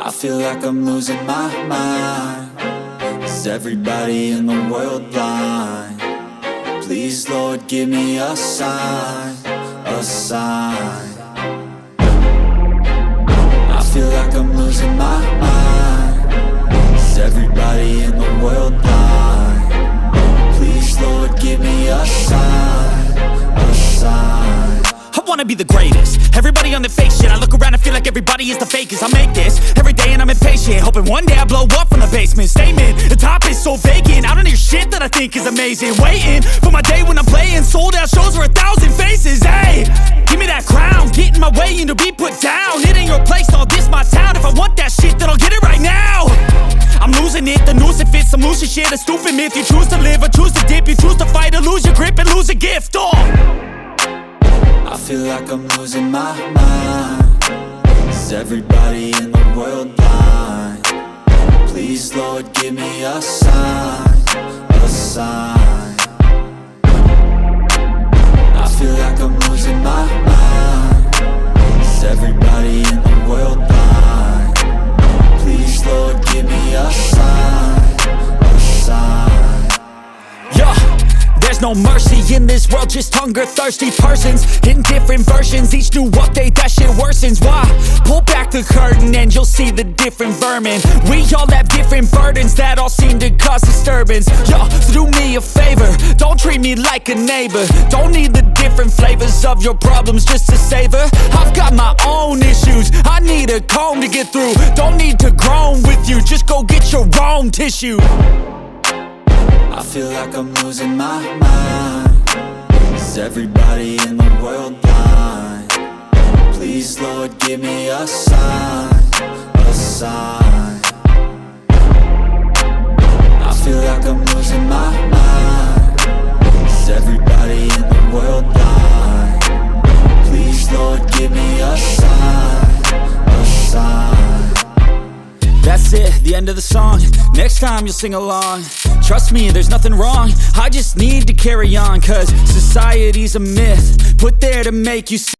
I feel like I'm losing my mind. Is everybody in the world blind? Please, Lord, give me a sign, a sign. I feel like I'm losing my mind. Is everybody in the world blind? Please, Lord, give me a sign, a sign. I wanna be the greatest. Everybody on the fake shit. I look around and feel like everybody is the fakest. I make this every day and I'm impatient, hoping one day I blow up from the basement. Statement, the top is so vacant. I don't hear shit that I think is amazing. Waiting for my day when I'm playing sold out shows for 1,000 faces. Hey, give me that crown, get in my way and to be put down. It ain't your place, all this my town. If I want that shit, then I'll get it right now. I'm losing it, the noose it fits. I'm losing shit, a stupid myth. You choose to live or choose to dip. You choose to fight or lose your grip and lose a gift. I feel like I'm losing my mind. Is everybody in the world blind? Please, Lord, give me a sign, a sign. I feel like I'm losing my mind. Is everybody in the world blind? Please, Lord, give me a sign, a sign. Yeah. There's no mercy in this world, just hunger-thirsty persons in different versions. Each new update, that shit worsens. Why? Pull back the curtain and you'll see the different vermin. We all have different burdens that all seem to cause disturbance. Yo, so do me a favor, don't treat me like a neighbor. Don't need the different flavors of your problems just to savor. I've got my own issues, I need a comb to get through. Don't need to groan with you, just go get your own tissue. I feel like I'm losing my mind. Is everybody in the world blind? Please, Lord, give me a sign, a sign. I feel like I'm losing my mind. Is everybody in the world blind? Please, Lord, give me a sign, a sign. That's it, the end of the song. Next time you'll sing along. Trust me, there's nothing wrong. I just need to carry on, cause society's a myth put there to make you